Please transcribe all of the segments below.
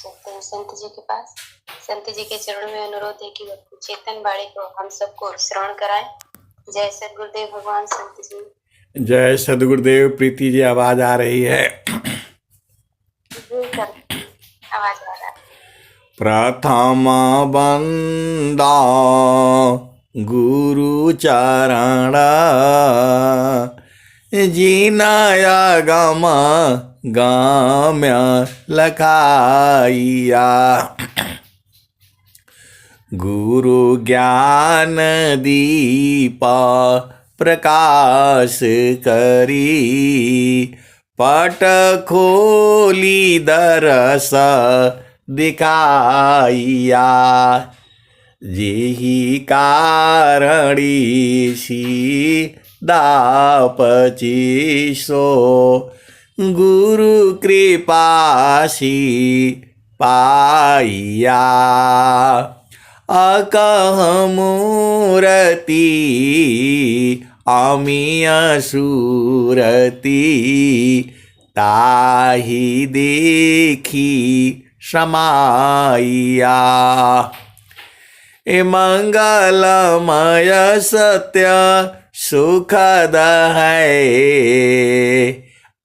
चलते हैं संत जी के पास। संत जी के चरणों में अनुरोध है कि वो चेतन बाड़ी को हम सबको श्रवण कराएं। जय सद्गुरुदेव भगवान संत जी। जय सदगुरुदेव। प्रीति जी आवाज आ रही है? जी सर, आवाज आ रहा है। प्रथम बंदा गुरु चरण जिनाया गम गाम्य लखाइया। गुरु ज्ञान दीपा प्रकाश करी पट खोली दरस दिखाइया। जेहि कारणी सी दापचिसो गुरु कृपासी पाइया। अकहमूरती अमिया सूरती ताहि देखी समाइया। ए मंगलमय सत्य सुखद है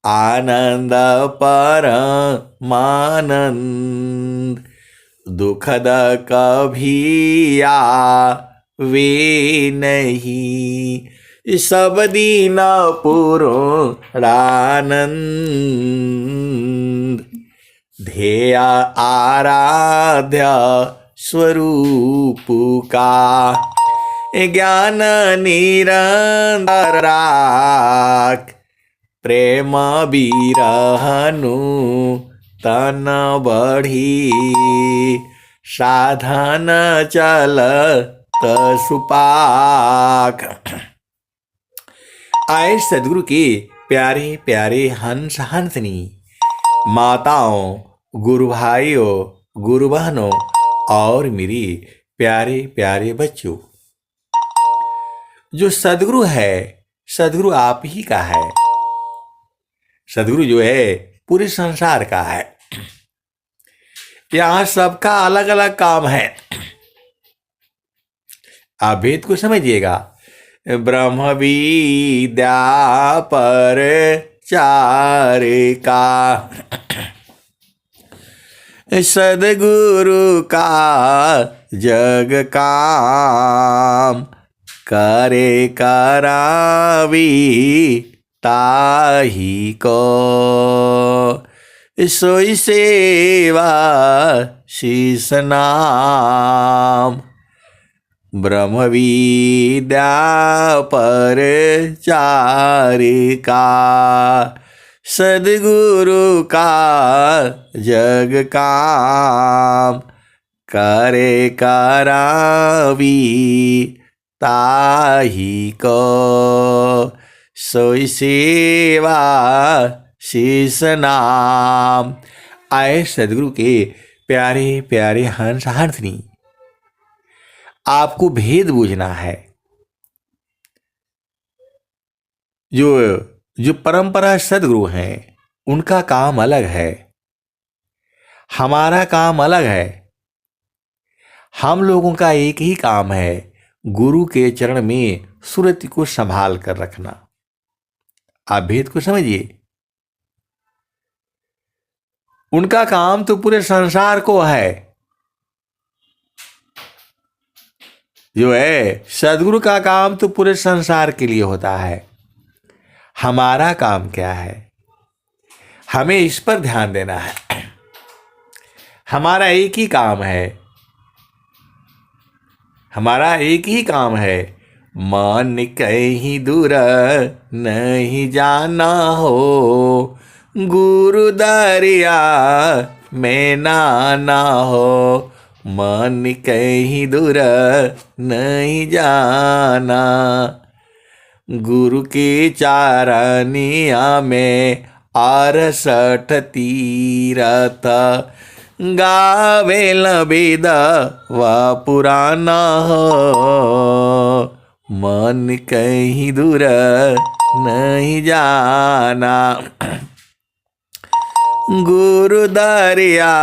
आनंद परमानंद। दुखद कभी आवे नहीं सब दिन पूर्णानंद। ध्येय आराध्य स्वरूप का ज्ञान निरंतर राख प्रेम बिरहनु तन बढ़ी साधन चलत सुपाक। आए सदगुरु के प्यारे प्यारे हंस हंसनी, माताओं, गुरु भाइयों, गुरु बहनों और मेरी प्यारे प्यारे बच्चों। जो सदगुरु है, सदगुरु आप ही का है। सदगुरु जो है पूरे संसार का है। यहां सबका अलग अलग काम है। आप भेद को समझिएगा। ब्रह्म विद्या पर चार का सदगुरु का जग काम करे करावी ताही को सोई सेवा शीस नाम। ब्रह्म विद्या पर चार का सदगुरु का जग काम करे करावी ताही को सोई सेवा शीस नाम। आए सदगुरु के प्यारे प्यारे हंस हंसनी, आपको भेद बूझना है। जो परंपरा सदगुरु हैं उनका काम अलग है, हमारा काम अलग है। हम लोगों का एक ही काम है, गुरु के चरण में सुरति को संभाल कर रखना। आप भेद को समझिए। उनका काम तो पूरे संसार को है। जो है सदगुरु का काम तो पूरे संसार के लिए होता है। हमारा काम क्या है, हमें इस पर ध्यान देना है। हमारा एक ही काम है, हमारा एक ही काम है। मन कहीं दूर नहीं जाना हो, गुरु दरिया में नाना हो। मन कहीं दूर नहीं जाना, गुरु की चारनिया में 68 तीरथ गावे लबेद व पुराना हो। मन कहीं दूर नहीं जाना, गुरु दरिया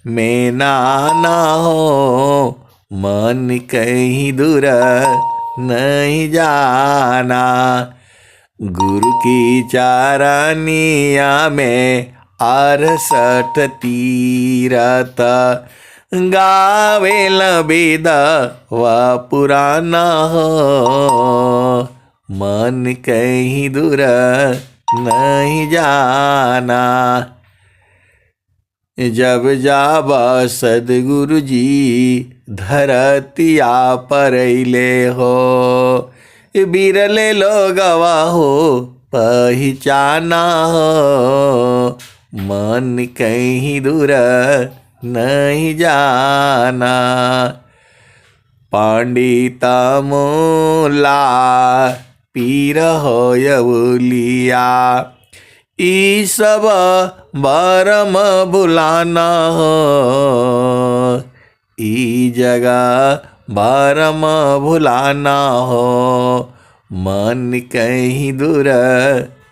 में नाना हो, मन कहीं दूर नहीं जाना। गुरु की चारनिया में 68 तीरथ, गावे लबेद व पुराना हो, मन कहीं दूर नहीं जाना। जब जाब सदगुरु जी धरतिया परैले हो, बिरले लोगवा हो पहचाना हो, मन कहीं दूर नहीं जाना। पंडिता मोला पीर होयवलिया, ई सब बरम भुलाना हो, ई जगह बरम भुलाना हो, मन कहीं दूर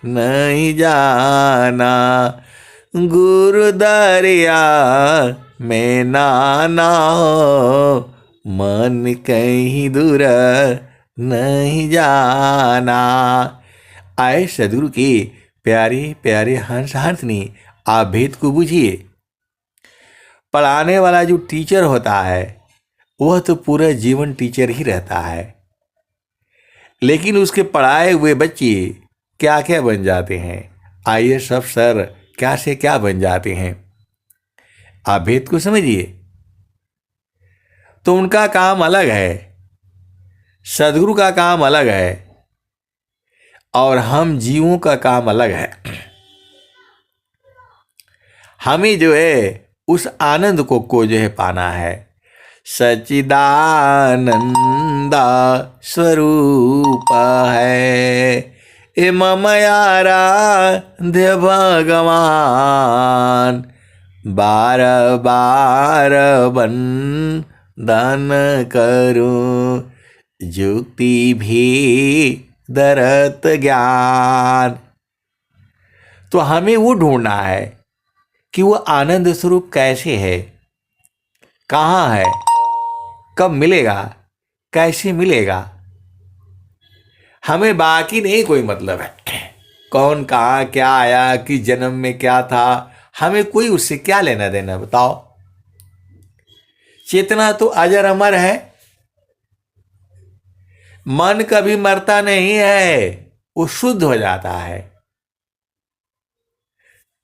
नहीं जाना। गुरु दरिया में नाना हो, मन कहीं दूर नहीं जाना। आए सदगुरु के प्यारे प्यारे हंस हंसनी, आप भेद को बुझिए। पढ़ाने वाला जो टीचर होता है वह तो पूरा जीवन टीचर ही रहता है, लेकिन उसके पढ़ाए हुए बच्चे क्या क्या बन जाते हैं, आईएएस अफसर क्या से क्या बन जाते हैं। आप भेद को समझिए। तो उनका काम अलग है, सदगुरु का काम अलग है, और हम जीवों का काम अलग है। हमें जो है उस आनंद को जो है पाना है। सच्चिदानंद स्वरूप है ए ममयारा दे भगवान, बार बार बंदन करूं, जुक्ति भी दरत ज्ञान। तो हमें वो ढूंढना है कि वो आनंद स्वरूप कैसे है, कहाँ है, कब मिलेगा, कैसे मिलेगा। हमें बाकी नहीं कोई मतलब है, कौन कहाँ क्या आया, किस जन्म में क्या था, हमें कोई उससे क्या लेना देना, बताओ। चेतना तो अजर अमर है, मन कभी मरता नहीं है, वो शुद्ध हो जाता है।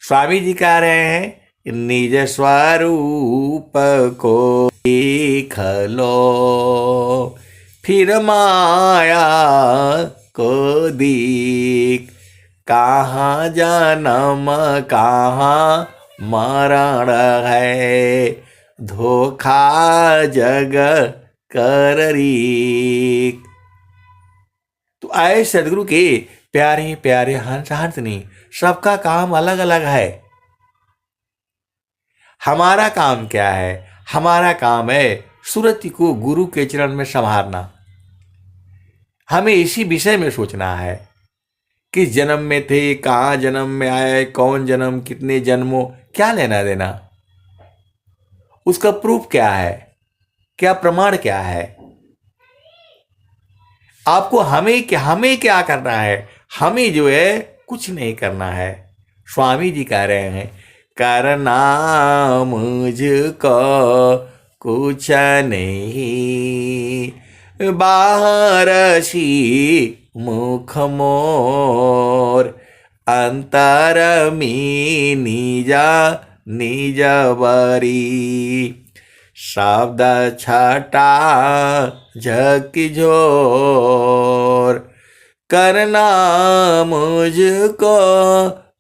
स्वामी जी कह रहे हैं निज स्वरूप को देख लो, फिर माया को देख, कहाँ जन्म कहाँ मरण है, धोखा जग कर रीक। तो आए सदगुरु के प्यारे प्यारे हंस हंसनी, सबका काम अलग अलग है। हमारा काम क्या है? हमारा काम है सुरति को गुरु के चरण में संभालना। हमें इसी विषय में सोचना है, किस जन्म में थे, कहाँ जन्म में आए, कौन जन्म, कितने जन्मों, क्या लेना देना, उसका प्रूफ क्या है, क्या प्रमाण क्या है। आपको हमें क्या करना है? हमें जो है कुछ नहीं करना है। स्वामी जी कह रहे हैं करना मुझको कुछ नहीं, बाहर सी मुख मोर, अंतर में निजा निज बरी, शब्द छटा झकझोर, करना मुझको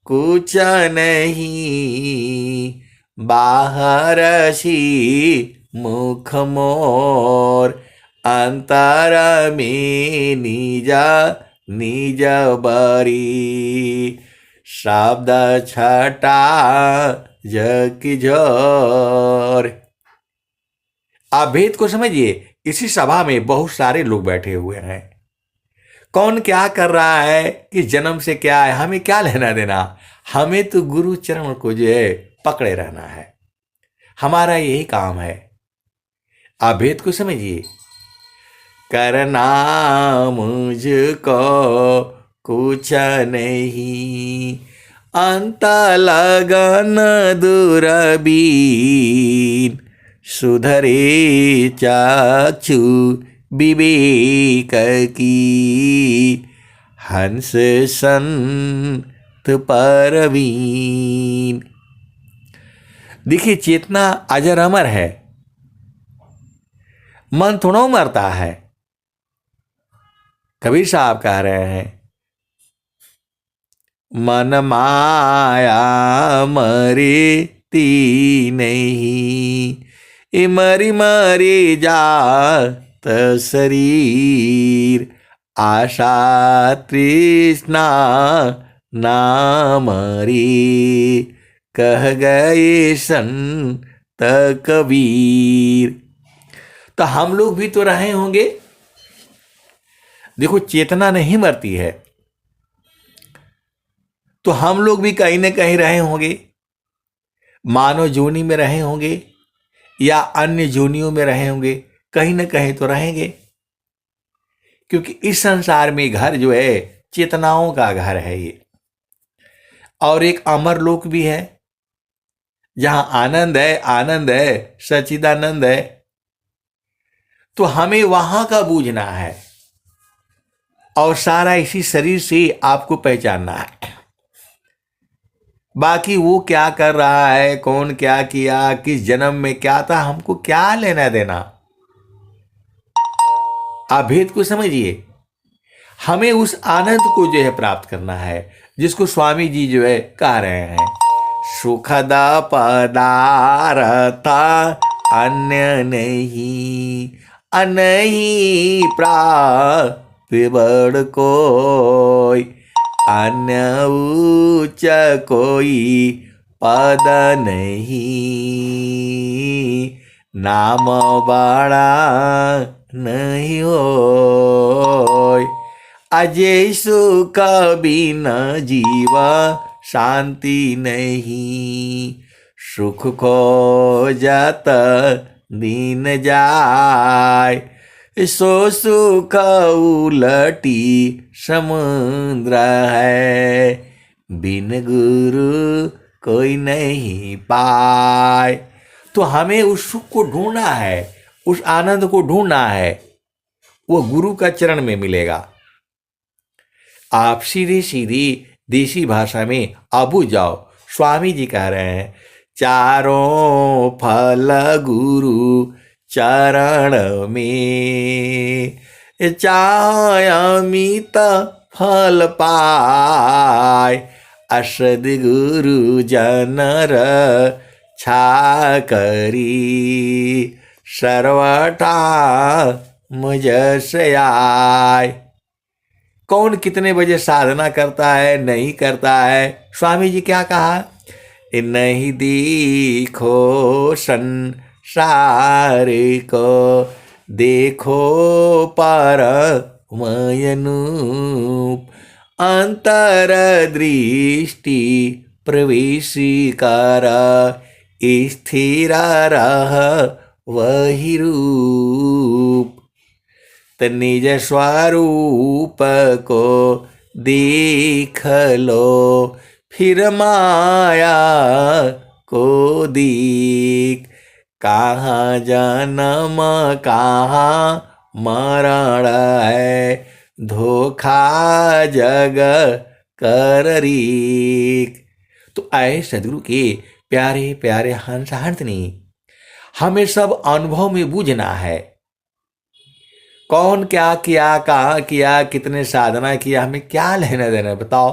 कुछ नहीं, बाहर सी मुख मोर, अंतर में निजा निज बरी, शब्द छटा झकझोर। आप भेद को समझिए। इसी सभा में बहुत सारे लोग बैठे हुए हैं, कौन क्या कर रहा है, किस जन्म से क्या है, हमें क्या लेना देना। हमें तो गुरु चरण को जो है पकड़े रहना है, हमारा यही काम है। आप भेद को समझिए। करना मुझको कुछ नहीं, अंत लगन दूरबीन, सुधरे चाक्षु विवेक की, हंस संत परवीन। देखिए, चेतना अजर अमर है, मन थोड़ा मरता है। कबीर साहब कह रहे हैं, मन माया मरे ती नहीं, ये मरी मरी जात शरीर, आशा तृष्णा ना मरे, कह गए संत कबीर। तो हम लोग भी तो रहे होंगे। देखो, चेतना नहीं मरती है, तो हम लोग भी कहीं न कहीं रहे होंगे, मानव जोनि में रहे होंगे या अन्य जोनियों में रहे होंगे, कहीं न कहीं तो रहेंगे। क्योंकि इस संसार में घर जो है चेतनाओं का घर है ये, और एक अमर लोक भी है जहां आनंद है, सच्चिदानंद है। तो हमें वहां का बूझना है, और सारा इसी शरीर से आपको पहचानना है। बाकी वो क्या कर रहा है, कौन क्या किया, किस जन्म में क्या था, हमको क्या लेना देना। आप भेद को समझिए। हमें उस आनंद को जो है प्राप्त करना है, जिसको स्वामी जी जो है कह रहे हैं, सुखद पदार्थ अन्य नहीं, अनही प्राप्त बड़ कोई, अन्य उच्च कोई पद नहीं, नाम बड़ा नहीं होय, अजय सुख बिन जीव शांति नहीं, सुख खोजत दिन जाय, सो सुख उलटी समुद्र है, बिन गुरु कोई नहीं पाए। तो हमें उस सुख को ढूंढना है, उस आनंद को ढूंढना है, वो गुरु का चरण में मिलेगा। आप सीधी सीधी देसी भाषा में अबू जाओ। स्वामी जी कह रहे हैं, चारों फल गुरु चरण में, चाहे अमित फल पाय, असद गुरु जनर छा करी, सर्वथा मुझ से आय। कौन कितने बजे साधना करता है, नहीं करता है, स्वामी जी क्या कहा, नहीं देखो संसार को, देखो परमयनूप, अंतर दृष्टि प्रवेश कर, स्थिर रह वही रूप, निज स्वरूप को देख लो, फिर माया को देख, कहाँ जन्म कहाँ मरण है, धोखा जग कर रीक। तो आए सदगुरु के प्यारे प्यारे हंस हंसनी, हमें सब अनुभव में बूझना है। कौन क्या किया, कहाँ किया, कितने साधना किया, हमें क्या लेना देना, बताओ।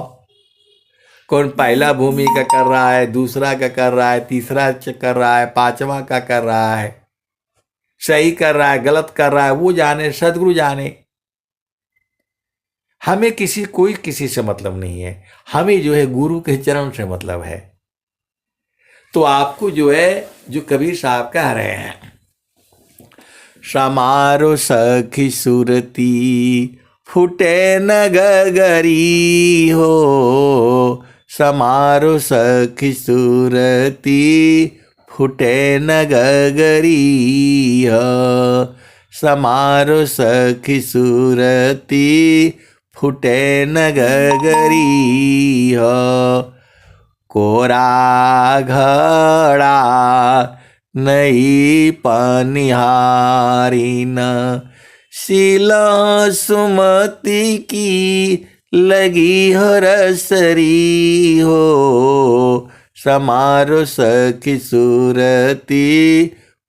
कौन पहला भूमि का कर रहा है, दूसरा का कर रहा है, तीसरा कर रहा है, पांचवा का कर रहा है, सही कर रहा है, गलत कर रहा है, वो जाने, सदगुरु जाने। हमें किसी से मतलब नहीं है, हमें जो है गुरु के चरण से मतलब है। तो आपको जो है, जो कबीर साहब कह रहे हैं, समारो सखी सुरती फूटे न गगरी हो समारो सखी सूरती फूटे न गगरी हो समारो सखी सूरती फूटे न गगरी हो कोरा घड़ा नई पनिहारी न शीला सुमति की लगी हो रसरी हो समारो सखी सूरती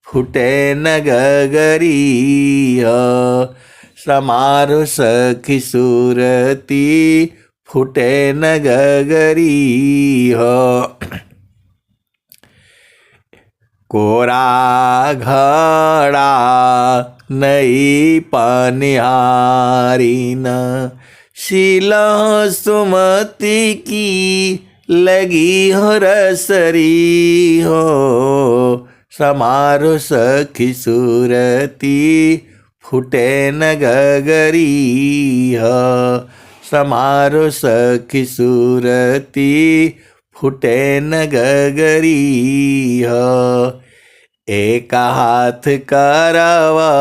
फूटे न गगरी हो समारो सखी सूरती फूटे न गगरी हो कोरा घड़ा नई पनिहारी न शीला सुमति की लगी हो रसरी हो समारो सखी सूरती फूटे न गगरी हो समारो सखी सूरती फूटे न गगरी हो एक हाथ करावा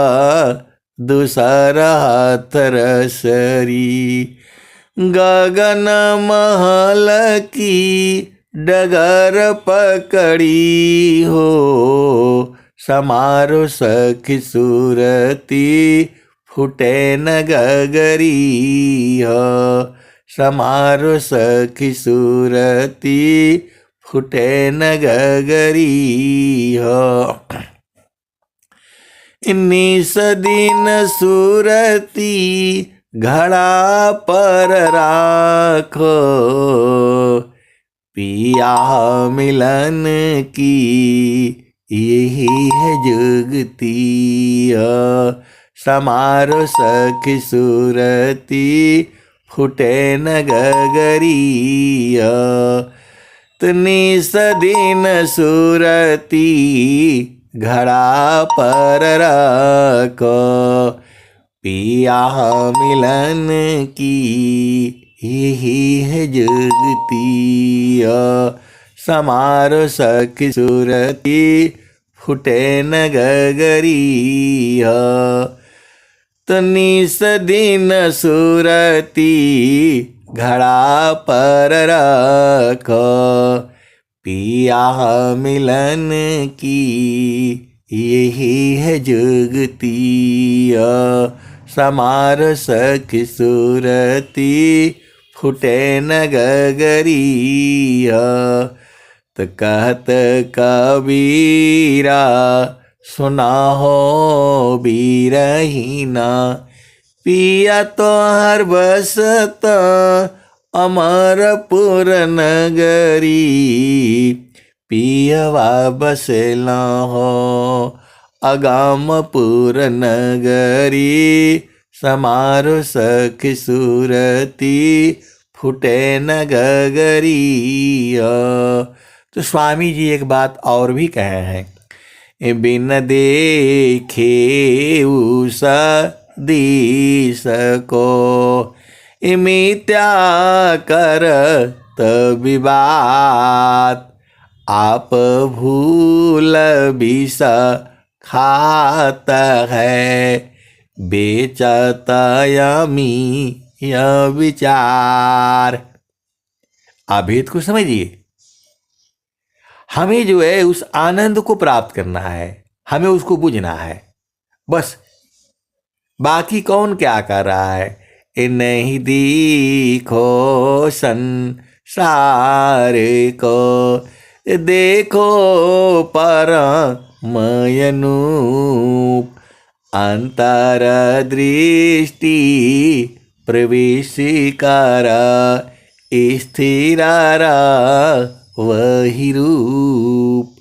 दूसरा हाथ रसरी गगन महल की डगर पकड़ी हो समारो सखी सूरती फूटे न गगरी हो समारो सखी सूरती फूटे न गगरी हो निस दिन सूरती घड़ा पर राखो पिया मिलन की यही है जुगती समारो सखी सूरती फूटे न गगरी निस दिन सूरती घड़ा पर रखो पिया मिलन की यही है जुगती समारो सखी सूरती फूटे न गगरी निस दिन सूरती घड़ा पर रखो पिया मिलन की यही है जुगती समारो सखी सूरती फूटे न गगरी तो कहत कबीरा सुना हो बीरहीना पिया तो हर बसत अमरपुर नगरी पियवा बसेला हो अगामपुर नगरी समारो सखी सूरती फूटे न गगरी। तो स्वामी जी एक बात और भी कहे हैं, बिन देखे उस दिस को मिथ्या कर तभी बात, आप भूल विष खात है बेचत यमी यह विचार। आप भेद को समझिए, हमें जो है उस आनंद को प्राप्त करना है, हमें उसको बुझना है बस। बाकी कौन क्या कर रहा है, नहीं दीखो संसार को, देखो परमयनूप, अंतर दृष्टि प्रवेश कर स्थिर वही रूप।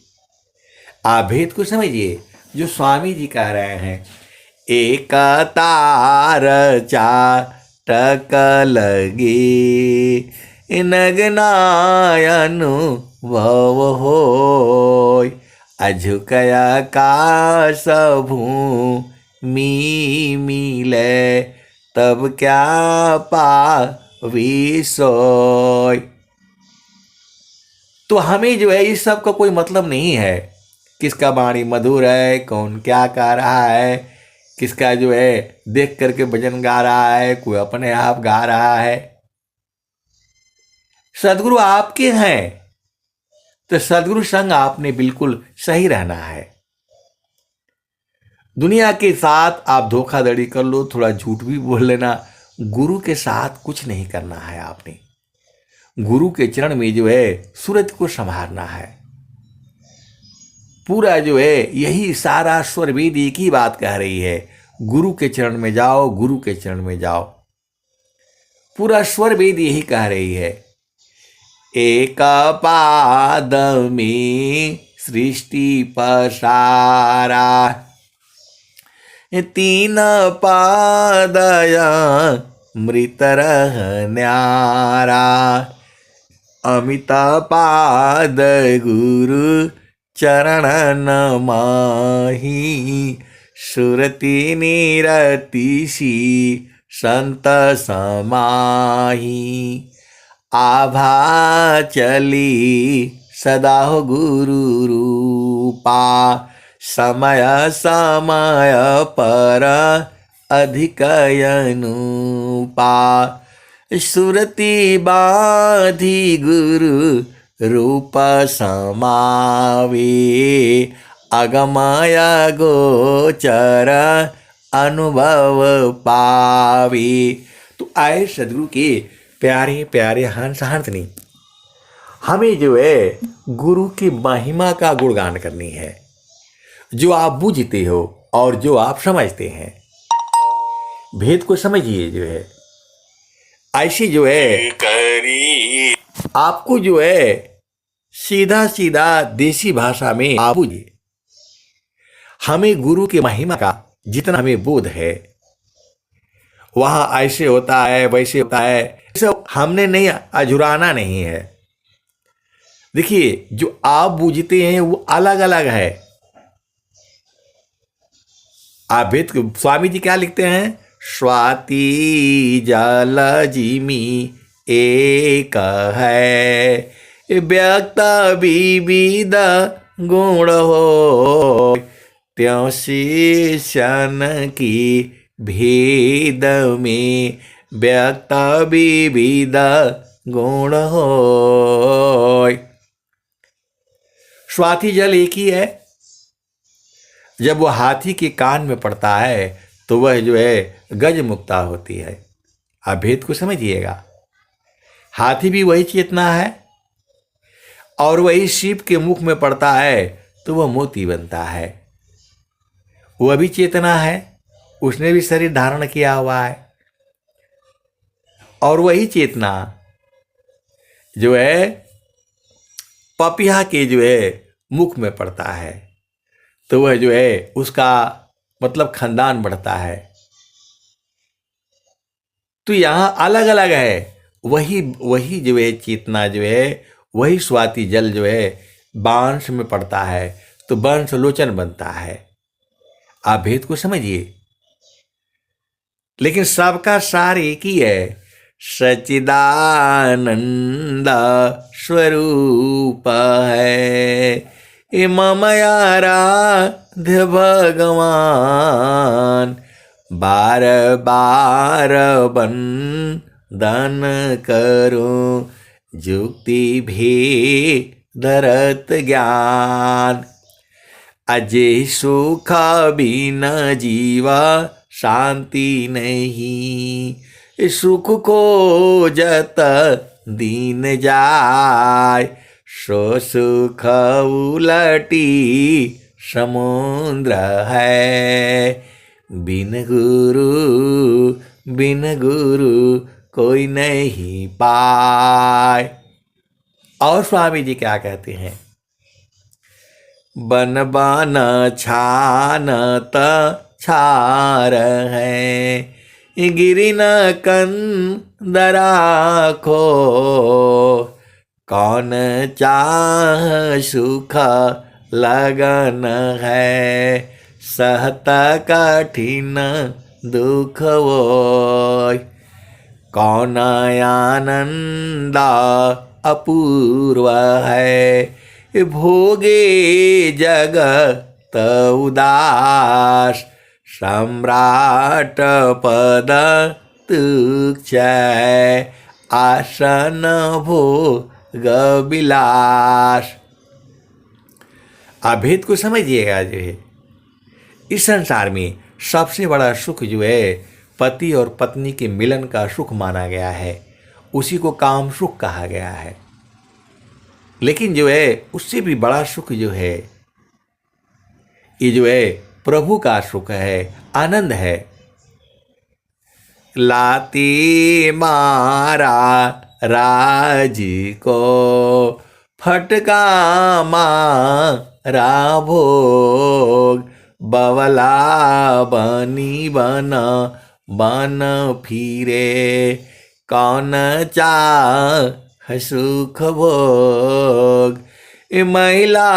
आप भेद को समझिए जो स्वामी जी कह रहे हैं, एक तार चाटक लगे नगनायनु भव होय, अझुकया काश भूमि मिले तब क्या पावी सोय। तो हमें जो है इस सब का कोई मतलब नहीं है, किसका वाणी मधुर है, कौन क्या गा रहा है, किसका जो है देख करके भजन गा रहा है, कोई अपने आप गा रहा है। सदगुरु आपके हैं तो सदगुरु संग आपने बिल्कुल सही रहना है। दुनिया के साथ आप धोखाधड़ी कर लो, थोड़ा झूठ भी बोल लेना, गुरु के साथ कुछ नहीं करना है आपने। गुरु के चरण में जो है सूरज को संभालना है। पूरा जो है यही सारा स्वर वेद एक ही बात कह रही है, गुरु के चरण में जाओ, गुरु के चरण में जाओ। पूरा स्वर वेद यही कह रही है। एक पाद में सृष्टि पसारा, तीन पादया मृत रह न्यारा। अमित पाद गुरु चरण नमाहि, सुरति निरतिसी संत समाही। आभा चली सदा हो गुरु रूपा, समय समय पर अधिक अनुपा। सुरति बाधी गुरु रूप समावे, अगमय गोचर अनुभव पावे। तो आए सदगुरु के प्यारे प्यारे हंस हंसनी, हमें जो है गुरु की महिमा का गुणगान करनी है। जो आप बूझते हो और जो आप समझते हैं, भेद को समझिए। जो है ऐसी जो है करी, आपको जो है सीधा सीधा देसी भाषा में आप बूझिए। हमें गुरु की महिमा का जितना हमें बोध है, वहां ऐसे होता है वैसे होता है, सब हमने नहीं अझुराना नहीं है। देखिए जो आप बूझते हैं वो अलग अलग है। आप भेद स्वामी जी क्या लिखते हैं, स्वाति जल जिमी एक है, व्यक्त विविध गुण हो, त्यों शिष्यन की भेद में व्यक्त विविध गुण हो। स्वाति जल एक ही है। जब वो हाथी के कान में पड़ता है तो वह जो है गज मुक्ता होती है। आप भेद को समझिएगा। हाथी भी वही चेतना है और वही शिव के मुख में पड़ता है तो वह मोती बनता है। वह भी चेतना है, उसने भी शरीर धारण किया हुआ है। और वही चेतना जो है पपिया के जो है मुख में पड़ता है तो वह जो है उसका मतलब खानदान बढ़ता है। तो यहाँ अलग अलग है। वही जो है चेतना जो है, वही स्वाति जल जो है बांस में पड़ता है तो वंश लोचन बनता है। आप भेद को समझिए। लेकिन सबका सार एक ही है, सच्चिदानंद स्वरूप है। ममयाराध्य भगवान, बार बार बंदन करो, जुक्ति भेदरत ज्ञान। अजय सुख बिना जीवा शांति नहीं, सुख को जत दीन जाय, सो सुख उलटी समुद्र है। बिन गुरु कोई नहीं पाए। और स्वामी जी क्या कहते हैं, बन बन छानत छार है, गिरि न कंदराखो, कौन चाह सुख लगन है, सहत कठिन दुख वो। कौन आनंद अपूर्व है, भोगे जगत उदास। सम्राट पद तुच्छ, आसन भोग विलास। आप भेद को समझिएगा। जो है इस संसार में सबसे बड़ा सुख जो है पति और पत्नी के मिलन का सुख माना गया है, उसी को काम सुख कहा गया है। लेकिन जो है उससे भी बड़ा सुख जो है ये जो है प्रभु का सुख है, आनंद है। लाती मारा राज को, फटका मारा भोग। बवला बनी बन बन फिरे, कौन चाह सुख भोग। महिला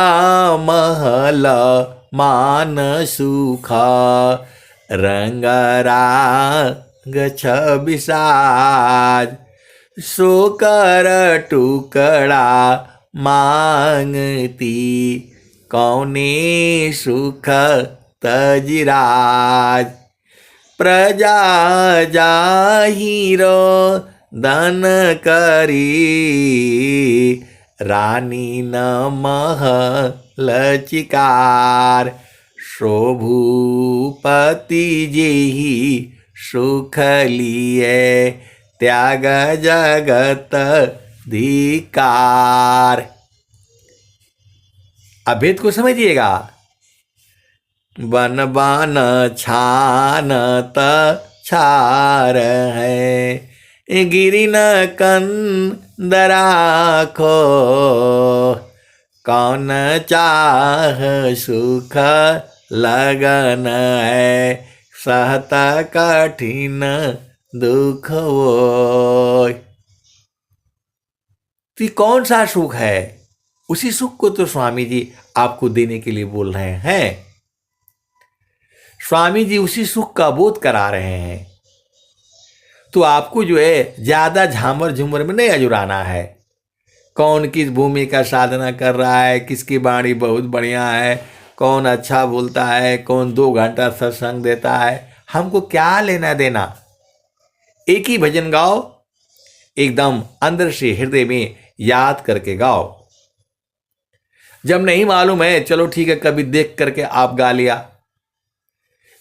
महल मान सुख, रंगरा गछ विषाद। सोकर टुकड़ा मांगती, कौने सुख तजिराज। प्रजा जाहिरो धन करी, रानी न महल चिकार। शोभूपति जेहि सुख लिए, त्याग जगत धिकार। अब भेद को समझिएगा। बन बन छानत छार है, गिरी न कंदराखो। कौन चाह सुख लगन है, सहत कठिन दुख वो। तो कौन सा सुख है? उसी सुख को तो स्वामी जी आपको देने के लिए बोल रहे हैं। स्वामी जी उसी सुख का बोध करा रहे हैं। तो आपको जो है ज्यादा झामर झूमर में नहीं अजुराना है। कौन किस भूमि का साधना कर रहा है, किसकी वाणी बहुत बढ़िया है, कौन अच्छा बोलता है, कौन 2 घंटा सत्संग देता है, हमको क्या लेना देना। एक ही भजन गाओ, एकदम अंदर से हृदय में याद करके गाओ। जब नहीं मालूम है, चलो ठीक है, कभी देख करके आप गा लिया।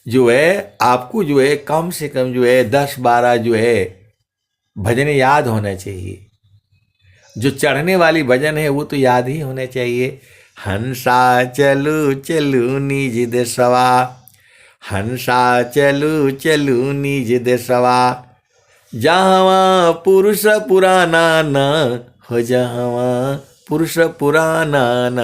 जो है आपको जो है कम से कम जो है 10-12 जो है भजन याद होना चाहिए। जो चढ़ने वाली भजन है वो तो याद ही होने चाहिए। हंसा चलू चलू निज देशवा, हंसा चलू चलू निज देशवा। जहाँ पुरुष पुराना न हो, जहाँ पुरुष पुराना न।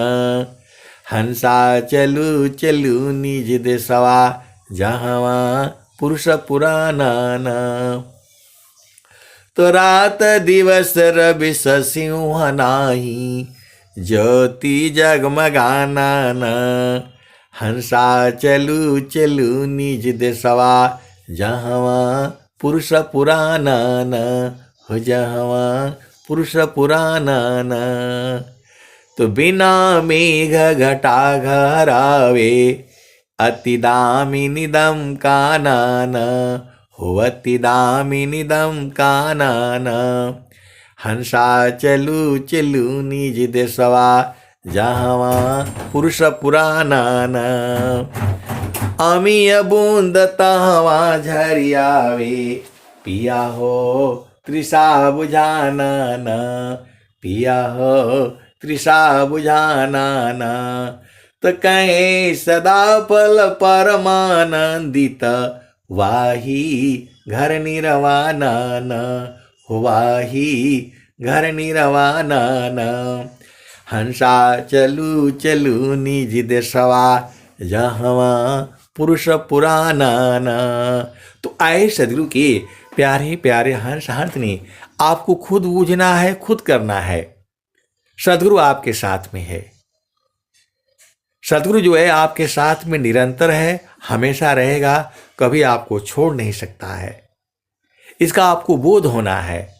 हंसा चलू चलू निज देशवा, जहाँ पुरुष पुराना न। तो रात दिवस रवि सिंह नाही, ज्योति जगमगाना न। हंसा चलू चलू निज देशवा, जहाँ पुरुष पुराना न हो, जहाँ पुरुष पुराना न। तो बिना मेघ घटा घरावे, अति दामिनीदम कानन हो, अति दामिनीदम कानन। हंसा चलू चलू निज देशवा, जहाँ पुरुष पुराना न। अमीय बूंद तहवा झरियावे, पिया हो तृषा बुझाना न। पिया हो तृषा बुझाना न। तो कहे सदा फल परमानंदित, वाही घर निरवाना न हो, वाही घर निरवाना न। हंसा चलू चलू निज देशवा, जहाँ पुरुष पुराना न। तो आए सदगुरु के प्यारे प्यारे हंस हंसनी, आपको खुद बूझना है, खुद करना है। सदगुरु आपके साथ में है। सदगुरु जो है आपके साथ में निरंतर है, हमेशा रहेगा। कभी आपको छोड़ नहीं सकता है। इसका आपको बोध होना है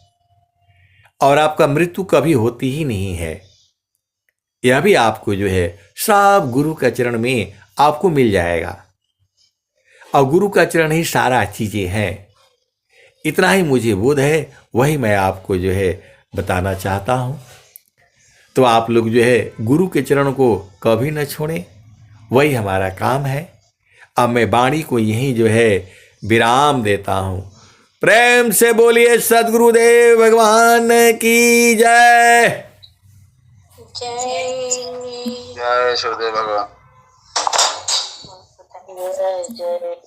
और आपका मृत्यु कभी होती ही नहीं है। यह भी आपको जो है सब गुरु का चरण में आपको मिल जाएगा और गुरु का चरण ही सारा चीजें हैं। इतना ही मुझे बोध है, वही मैं आपको जो है बताना चाहता हूं। तो आप लोग जो है गुरु के चरण को कभी न छोड़ें, वही हमारा काम है। अब मैं वाणी को यहीं जो है विराम देता हूं। प्रेम से बोलिए सद्गुरुदेव भगवान की जय। जय जय शिवदेव भगवान। जय।